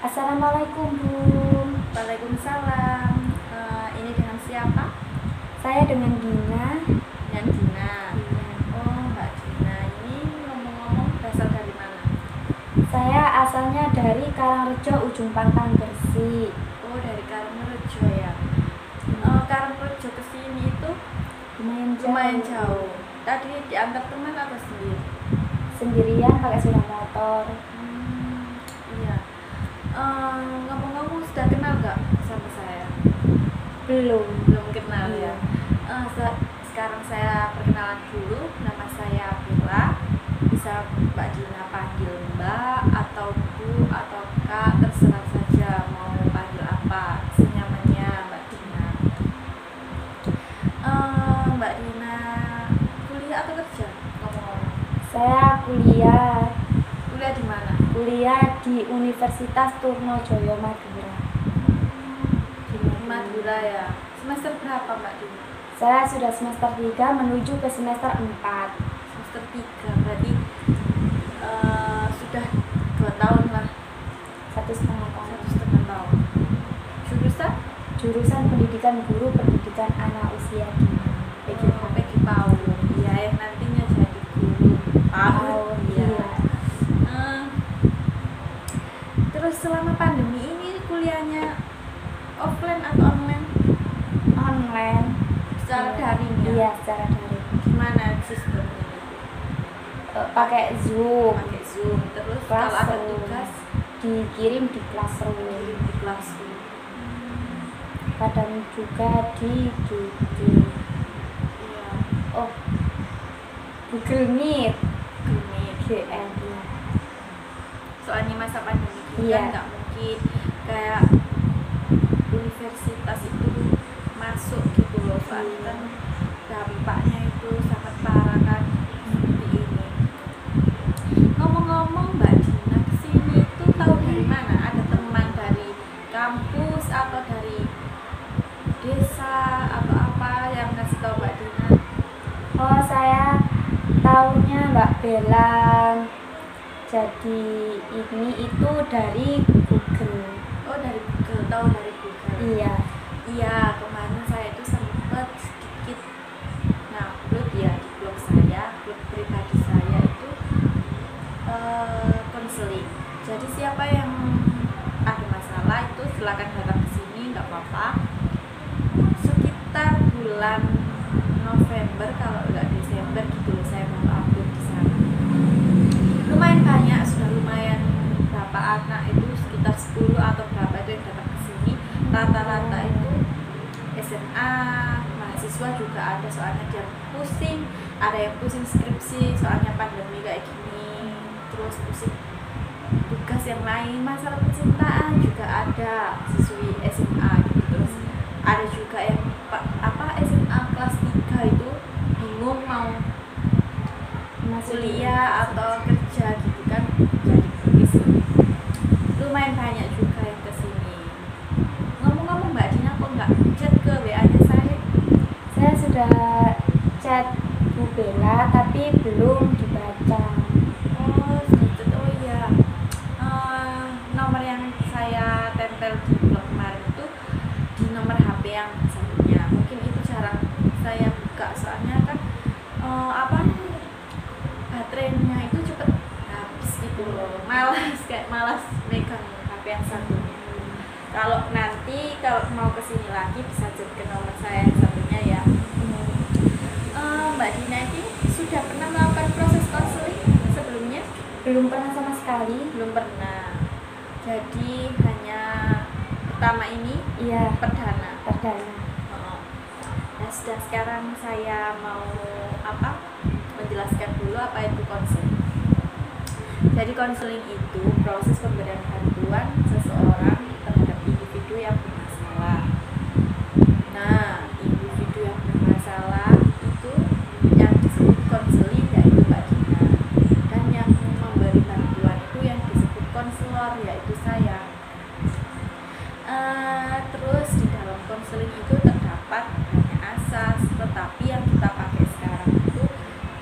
Assalamualaikum Bu. Waalaikumsalam. Ini dengan siapa? Saya dengan Gina. Dengan Gina. Oh, Mbak Gina. Ini ngomong-ngomong berasal dari mana? Saya asalnya dari Karangrejo, Ujung Pangkang, Gresik. Oh, dari Karangrejo ya. Karangrejo ke sini itu lumayan jauh. Tadi diantar teman atau sendiri? Sendirian pakai sepeda motor. Iya. Ngomong-ngomong sudah kenal nggak sama saya? Belum. Belum kenal Iya. ya. Sekarang saya perkenalan dulu. Nama saya Bella. Bisa Mbak Gina panggil Mbak atau Bu atau Kak, terserah saja mau panggil apa senyamannya Mbak Gina. Mbak Gina kuliah atau kerja? Ngomong-ngomong. Saya kuliah Kuliah di mana? Kuliah di Universitas Trunojoyo Madura. Di Madura ya. Semester berapa Mbak Gina? Saya sudah semester 3 menuju ke semester 4. Semester 3 berarti sudah 2 tahun lah. 1,5 tahun. 1,5 tahun. Jurusan? Jurusan Pendidikan Guru Pendidikan Anak Usia Dini. PG PAUD. Iya, yang nantinya jadi guru PAUD. Iya. Terus selama pandemi ini kuliahnya offline atau online? Online. Secara daring ya? Iya, secara daring. Gimana sistemnya itu? Pakai Zoom. Pakai Zoom. Terus kalau ada Classroom. tugas Dikirim di Classroom. di Classroom. Kadang juga di Iya. Google Meet. Gini. GM. Soalnya masa pandemi ini Iya. kan nggak mungkin kayak universitas itu masuk gitu loh, soalnya kan dampaknya itu sangat parah kan seperti ini. Ngomong-ngomong Mbak Gina kesini itu tahu dari mana? Ada teman dari kampus atau dari desa atau apa yang ngasih tahu Mbak Gina? Oh, saya tahunya Mbak Bella. Jadi ini itu dari Google. Oh, dari Google, tahu dari Google. Iya. Iya, kemarin saya itu sempat sedikit ngupload ya di blog saya, blog pribadi saya itu konseling. Jadi siapa yang ada masalah itu silakan datang ke sini, nggak apa-apa. Sekitar bulan November kalau nggak Desember gitu loh saya mau upload di sana. Lumayan banyak, sudah lumayan berapa anak itu sekitar 10 atau berapa itu yang datang ke sini. Rata-rata itu SMA, mahasiswa juga ada, soalnya dia pusing, ada yang pusing skripsi soalnya pandemi kayak gini, terus pusing tugas yang lain, masalah percintaan juga ada siswi SMA gitu. Terus ada juga yang SMA kelas 3 itu bingung mau kuliah atau kerja gitu kan, jadi kuis. Lumayan banyak juga yang kesini. Ngomong-ngomong Mbak Dina kok nggak chat ke WA-nya saya? Saya sudah chat Bu Bella tapi belum dibaca. Oh, gitu. Oh iya. Nomor yang saya tempel di blog kemarin itu di nomor HP yang selanjutnya. Mungkin itu jarang saya buka soalnya kan baterainya itu cepet habis gitu loh. Malas megang HP yang satunya. Kalau mau kesini lagi bisa chat ke nomor saya yang satunya ya. Mbak Dina ini sudah pernah melakukan proses konseling sebelumnya? Belum pernah sama sekali. Belum pernah. Jadi hanya pertama ini, Iya, perdana. perdana. Nah, sekarang saya mau menjelaskan dulu apa itu konseling. Jadi konseling itu proses pemberian bantuan seseorang terhadap individu yang bermasalah. Nah, individu yang bermasalah itu yang disebut konseling yaitu Mbak Dina, dan yang memberi bantuan itu yang disebut konselor yaitu saya. Terus di dalam konseling itu terdapat banyak asas, tetapi yang kita pakai sekarang itu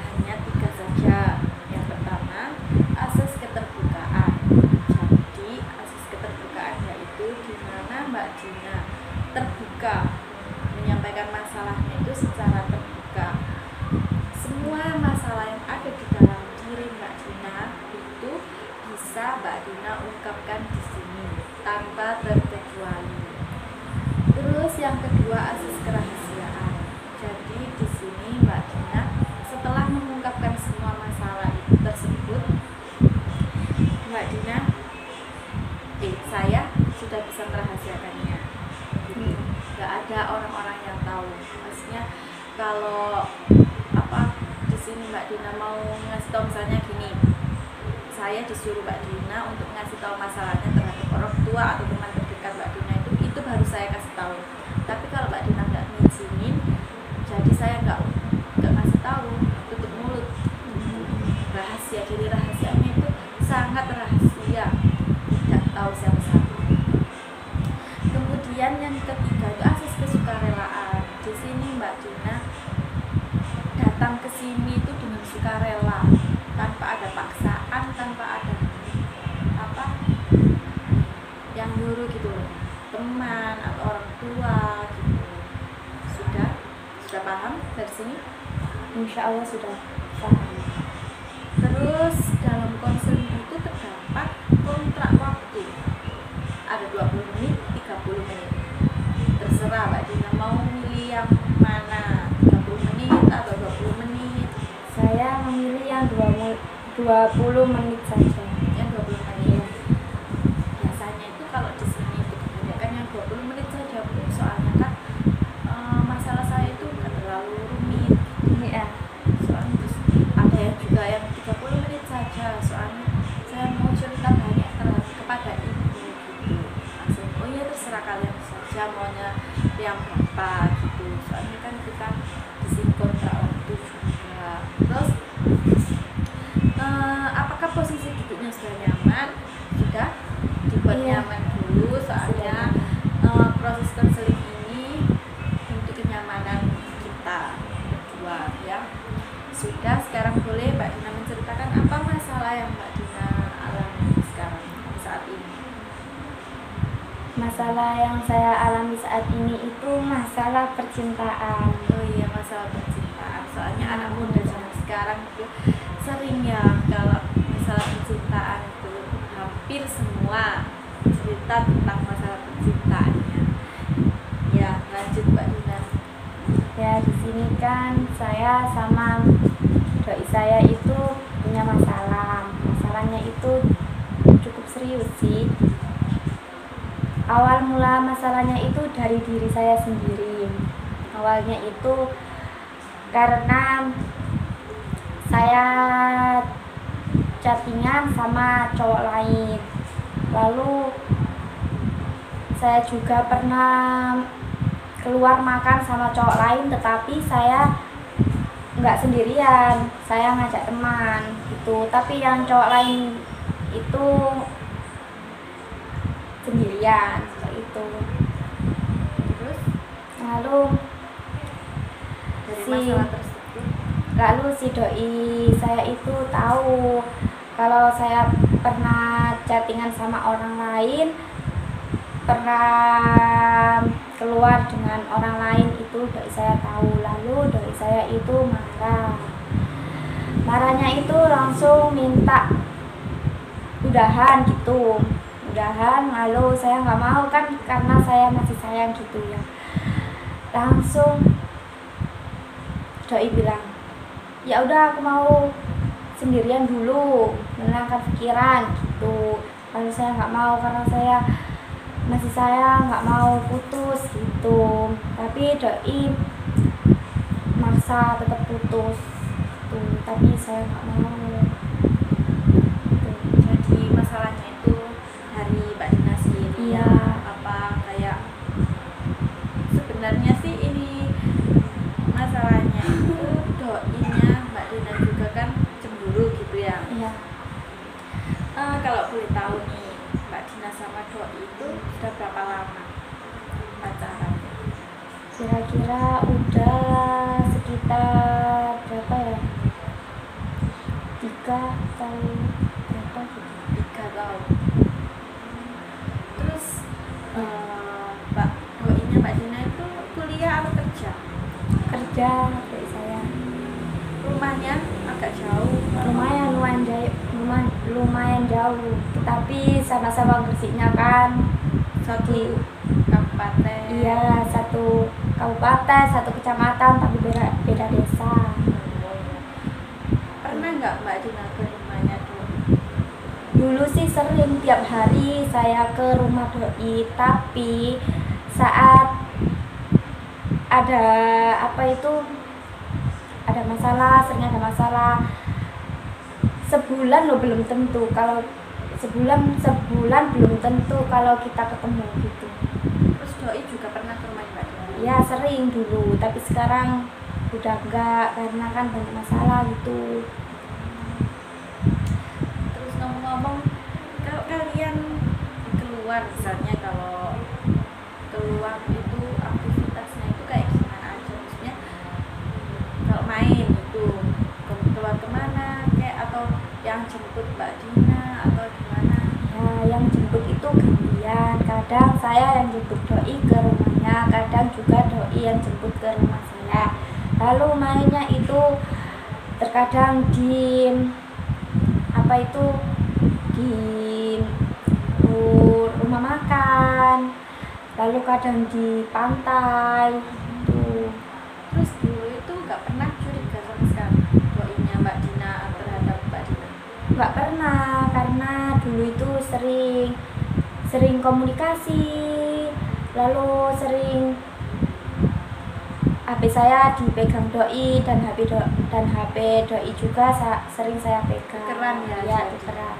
hanya 3 saja. Yang pertama, asas keterbukaan. Jadi asas keterbukaan Dina mau ngasih tahu misalnya gini, saya disuruh Mbak Dina untuk ngasih tahu masalahnya terhadap orang tua atau teman terdekat Mbak Dina, itu baru saya kasih tahu. Tapi kalau Mbak Dina nggak ngizinin, jadi saya nggak ngasih tahu, tutup mulut, rahasia. Jadi rahasianya itu sangat rahasia, tidak tahu siapa-siapa. Kemudian yang ketiga itu asas kesukarelaan. Di sini Mbak Dina datang ke sini itu dengan sukarela, tanpa ada paksaan, tanpa ada apa yang nyuruh gitu loh, teman atau orang tua gitu. Sudah paham dari sini? Insya Allah sudah paham. Terus dalam konseling itu terdapat kontrak waktu, ada 20 menit, 30 menit, terserah Mbak Dina mau milih yang mana, 30 menit atau 20 menit. Saya memilih yang 20 menit saja. Yang 20 menit. Biasanya itu kalau di sini itu kebanyakan yang 20 menit saja, Bu. Soalnya kan masalah saya itu nggak terlalu rumit. Iya. Soalnya terus ada yang juga yang 30 menit saja. Soalnya saya mau cerita banyak kepada ibu gitu. Langsung, oh iya terserah kalian saja maunya yang berapa gitu. Soalnya kan kita di sini kontrak waktu juga. Terus apakah posisi duduknya sudah nyaman? Sudah dibuat Iya. nyaman dulu, soalnya proses konseling ini untuk kenyamanan kita berdua ya. Sudah, sekarang boleh Mbak Dina menceritakan apa masalah yang Mbak Dina alami sekarang saat ini. Masalah yang saya alami saat ini itu masalah percintaan. Oh iya, masalah percintaan. Soalnya anak muda zaman sekarang itu sering ya kalau masalah percintaan itu hampir semua cerita tentang masalah percintaannya. Ya, lanjut Mbak Dina. Ya, di sini kan saya sama doi saya itu punya masalah. Masalahnya itu cukup serius sih. Awal mula masalahnya itu dari diri saya sendiri. Awalnya itu karena saya chattingan sama cowok lain. Lalu saya juga pernah keluar makan sama cowok lain, tetapi saya nggak sendirian, saya ngajak teman gitu. Tapi yang cowok lain itu sendirian seperti itu. Terus Lalu dari si masalah tersebut, lalu si doi saya itu tahu kalau saya pernah chattingan sama orang lain, pernah keluar dengan orang lain, itu doi saya tahu. Lalu doi saya itu marahnya itu langsung minta udahan gitu, lalu saya nggak mau kan, karena saya masih sayang gitu ya. Langsung doi bilang, ya udah aku mau sendirian dulu, menenangkan pikiran gitu. Lalu saya nggak mau, karena saya masih sayang, nggak mau putus gitu. Tapi doi maksa tetap putus tuh, tapi saya nggak mau. jadi masalahnya itu dari Mbak Dina sendiri. Iya. Apa kayak sebenarnya sih ini masalahnya itu doinya Mbak Dina juga kan cemburu gitu ya. Iya. Kalau boleh tahu nih, Mbak Dina sama doi itu sudah berapa lama pacaran? Kira-kira udah sekitar berapa ya, 3 tahun berapa gitu. 3 tahun. Terus Mbak doinya Mbak Dina itu kuliah atau kerja? Kerja dari saya. Rumahnya agak jauh. Lumayan jauh, tapi sama-sama Gresiknya kan. Satu kabupaten. Iya, satu kabupaten, satu kecamatan, tapi beda desa. Pernah nggak Mbak Dina ke rumahnya doi? Dulu sih sering, tiap hari saya ke rumah doi, tapi saat ada ada masalah, sering ada masalah. Sebulan loh belum tentu, kalau sebulan belum tentu kalau kita ketemu gitu. Terus doi juga pernah ke rumah Mbak Dina? Ya sering dulu, tapi sekarang udah enggak karena kan banyak masalah gitu. Terus ngomong-ngomong, kalau kalian keluar, misalnya kalau keluar itu aktivitasnya itu kayak gimana aja, maksudnya kalau main itu keluar kemana kayak, atau yang jemput Mbak Dina atau gimana? Ya yang jemput itu gantian, kadang saya yang jemput doi ke rumahnya, kadang juga doi yang jemput ke rumah saya. Lalu mainnya itu terkadang di di rumah makan, lalu kadang di pantai gitu. Terus dulu itu nggak pernah curiga sama sekali doinya Mbak Dina terhadap Mbak Dina? Nggak pernah, karena dulu itu sering komunikasi, lalu sering HP saya dipegang doi dan HP doi juga sering saya pegang. Tukeran ya? Ya, tukeran.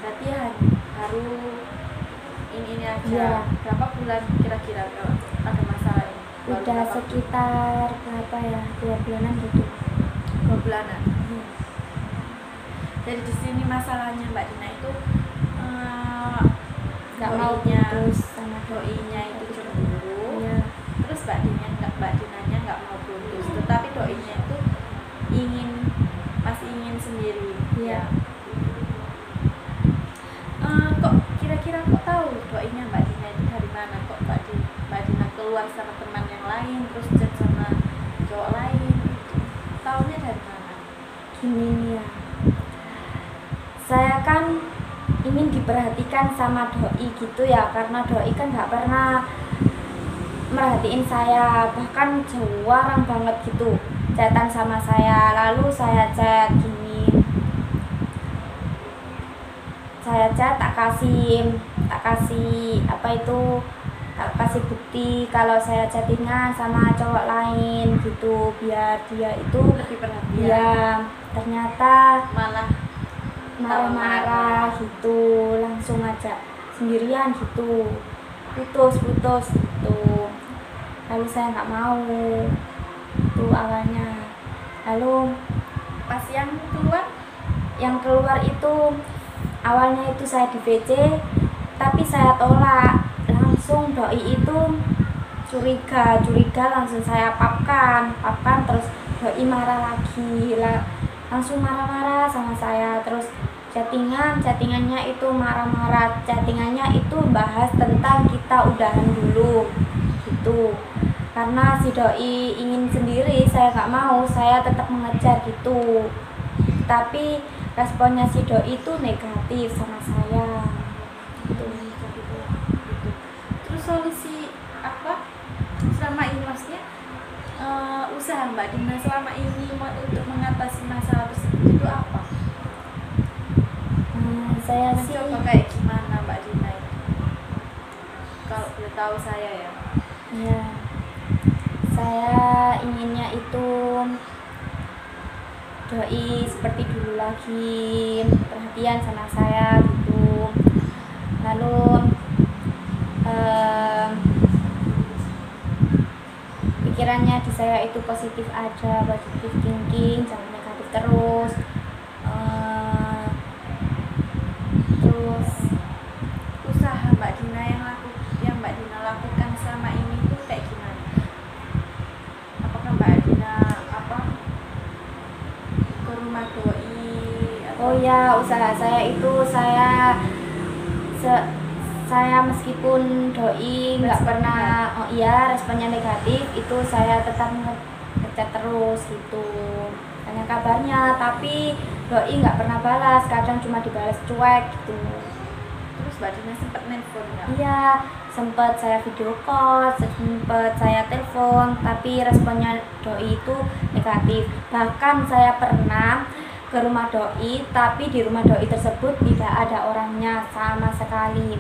Berarti baru ini aja. Ya. Berapa bulan kira-kira kalau ada masalah ini? Baru Udah berapa? sekitar berapa ya, 2 bulanan gitu. 2 bulanan. Jadi di sini masalahnya Mbak Dina itu Nggak mau doinya putus sama doinya itu cemburu. Ya. Terus Mbak Dinanya nggak mau putus, tetapi doinya itu masih ingin sendiri. Iya. Kok kira-kira kok tahu doinya Mbak Dina itu dari mana? Kok Mbak Dina keluar sama teman yang lain, terus chat sama cowok lain, gitu. Taunya dari mana? Gini nih ya, saya kan ingin diperhatikan sama doi gitu ya, karena doi kan nggak pernah merhatiin saya, bahkan jarang banget gitu chatan sama saya. Lalu saya chat gini, saya chat tak kasih bukti kalau saya chattingan sama cowok lain gitu, biar dia itu Lebih perhatian. ya. Ternyata Malah marah-marah gitu, langsung aja sendirian gitu, putus gitu. Lalu saya nggak mau itu awalnya. Lalu pas yang keluar itu awalnya itu saya di VC, tapi saya tolak. Langsung doi itu curiga langsung saya papkan, terus doi marah lagi, langsung marah-marah sama saya. Terus chattingannya itu marah-marah, chattingannya itu bahas tentang kita udahan dulu gitu. Karena si doi ingin sendiri, saya nggak mau, saya tetap mengejar gitu. Tapi responnya si doi itu negatif sama saya gitu. Terus solusi apa selama ini, maksudnya usaha Mbak Dina selama ini untuk mengatasi masalah tersebut itu apa? Saya sih Mencoba kayak gimana Mbak Dina itu? Kalau boleh tahu saya ya. ya, saya inginnya itu doi seperti dulu lagi, perhatian sama saya gitu. Lalu pikirannya di saya itu positif aja, positif thinking, jangan negatif terus. Terus Usaha Mbak Dina yang Mbak Dina lakukan selama ini itu kayak gimana? Apakah Mbak Dina ke rumah doi atau oh ya, usaha saya itu saya meskipun doi nggak pernah responnya negatif, itu saya tetap ngechat terus gitu, tanya kabarnya, tapi doi nggak pernah balas, kadang cuma dibalas cuek gitu. terus Mbak Dina sempat nelpon nggak? Iya, sempat saya video call, sempat saya telepon, tapi responnya doi itu negatif. Bahkan saya pernah ke rumah doi, tapi di rumah doi tersebut tidak ada orangnya sama sekali.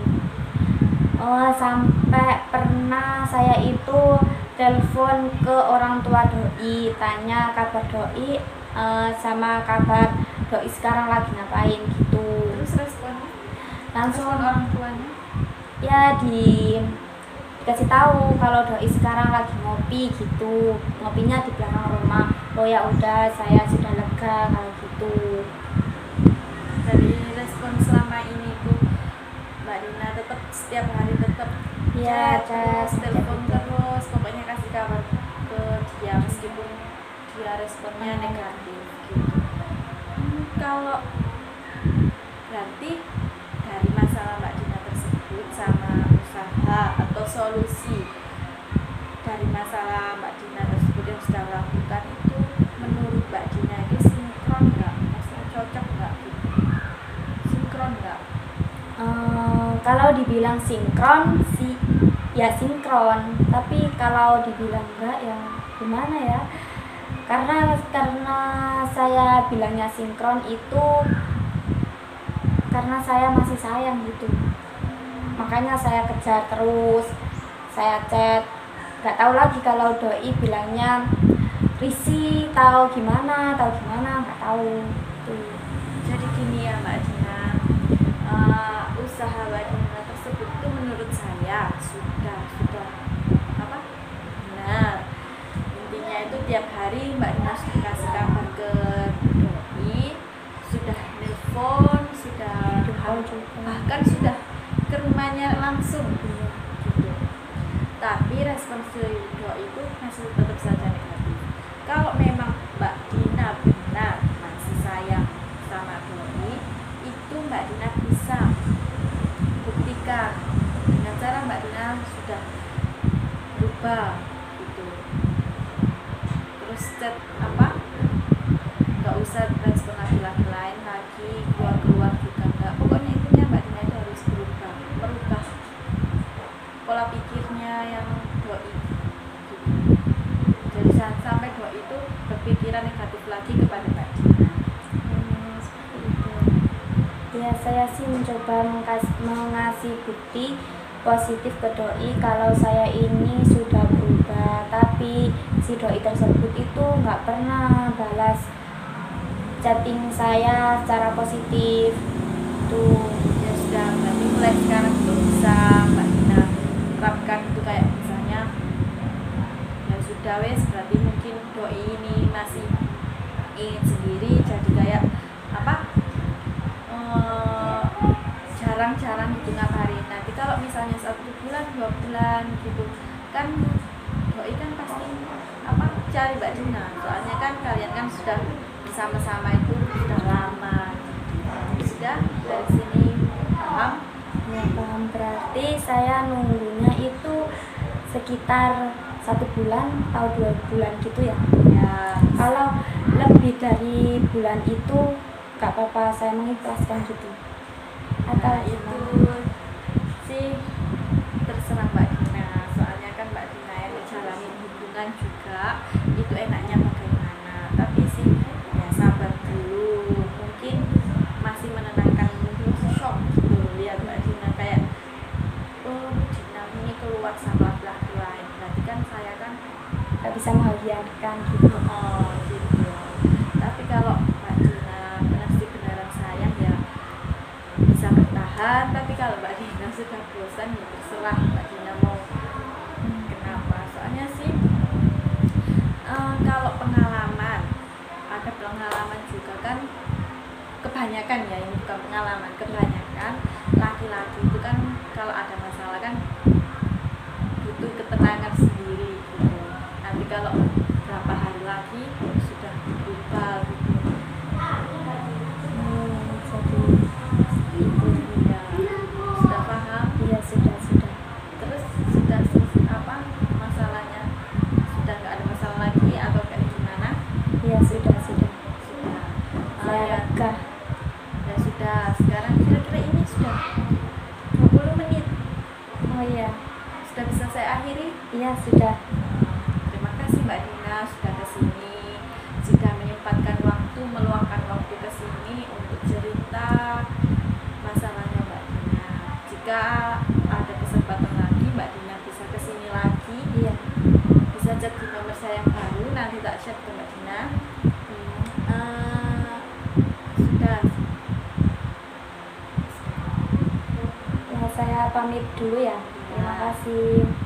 Sampai pernah saya itu telepon ke orang tua doi, tanya kabar doi, sama kabar doi sekarang lagi ngapain gitu. Terus responnya? Langsung Respon orang tuanya? ya dikasih tahu kalau doi sekarang lagi ngopi gitu, ngopinya di belakang rumah. Oh ya udah, saya sudah lega kalau gitu. Dari respon selama ini tuh Mbak Dina tetap setiap hari tetap Iya, terus chat, telepon gitu. terus, pokoknya kasih kabar ke dia meskipun dia responnya negatif gitu. Kalau berarti dari masalah Mbak Dina tersebut sama usaha atau solusi dari masalah Mbak Dina tersebut yang sudah lakukan itu menurut Mbak Dina itu sinkron nggak? Maksudnya cocok nggak gitu? Sinkron nggak? Kalau dibilang sinkron sih ya sinkron, tapi kalau dibilang enggak ya gimana ya, karena saya bilangnya sinkron itu karena saya masih sayang gitu, makanya saya kejar terus, saya chat. Nggak tahu lagi kalau doi bilangnya risih tahu gimana nggak tahu tuh. Jadi gini ya Mbak Dina, usaha Mbak Dina tersebut itu menurut saya sudah apa benar. Intinya itu tiap hari Mbak Dina sudah kasih kabar ke doi, sudah nelpon, sudah bahkan sudah ke rumahnya langsung gitu. Tapi respon doi itu masih tetap saja negatif. Kalau memang Mbak Dina benar masih sayang sama doi, itu Mbak Dina bisa buktikan dengan cara Mbak Dina sudah berubah gitu. Terus chat apa? Nggak usah respon laki-laki lain lagi, keluar juga nggak. Pokoknya intinya Mbak Dina itu harus merubah pola pikirnya yang doi gitu. Jadi sampai doi itu berpikiran negatif lagi kepada Mbak Dina. Seperti itu. Ya saya sih mencoba mengasih bukti positif ke doi kalau saya ini sudah berubah, tapi si doi tersebut itu nggak pernah balas chatting saya secara positif tuh. Ya sudah, berarti mulai sekarang itu bisa Mbak Dina terapkan itu, kayak misalnya ya sudah wes, berarti mungkin doi ini masih ingin sendiri, jadi kayak apa jarang-jarang gitu ngabarin. Nanti kalau misalnya 1 bulan 2 bulan gitu kan doi kan pasti apa cari Mbak Dina, soalnya kan kalian kan sudah bersama-sama itu sudah lama. Sudah dari sini paham? Ya paham, berarti saya nunggunya itu sekitar 1 bulan atau 2 bulan gitu ya. Ya Kalau lebih dari bulan itu nggak apa-apa, saya mengikhlaskan gitu. Atau nah, itu sih terserah Mbak Dina, soalnya kan Mbak Dina yang menjalani hubungan juga itu enaknya bagaimana. Tapi sih ya sabar dulu, mungkin masih menenangkan, mungkin shock gitu lihat Mbak Dina kayak oh Dina ini keluar sama laki lain, berarti kan saya kan nggak bisa membahagiakan gitu. oh gitu. Tapi kalau Mbak Dina benar-benar sayang ya bisa bertahan, tapi kalau Mbak Dina sudah bosan ya terserah Mbak Dina mau kenapa. Soalnya sih kalau pengalaman, ada pengalaman juga kan, kebanyakan ya, ini bukan pengalaman, kebanyakan laki-laki itu kan kalau ada masalah kan butuh ketenangan sendiri gitu. Nanti kalau berapa hari lagi sudah berubah gitu. Jadi Ya, sudah paham? iya sudah. Terus sudah apa masalahnya? Sudah nggak ada masalah lagi atau kayak gimana? Iya sudah. Sudah. Saya Ya, lega. ya sudah. Sekarang kira-kira ini sudah 20 menit. Oh iya. Sudah bisa saya akhiri? Iya sudah. Terima kasih Mbak Dina sudah kesini, sudah menyempatkan waktu, meluangkan waktu kesini untuk cerita masalahnya Mbak Dina. Jika ada kesempatan lagi Mbak Dina bisa kesini lagi. Iya. nomor saya yang baru, nanti tak share ke Mbak Dina. Sudah. Ya, saya pamit dulu ya. Terima kasih.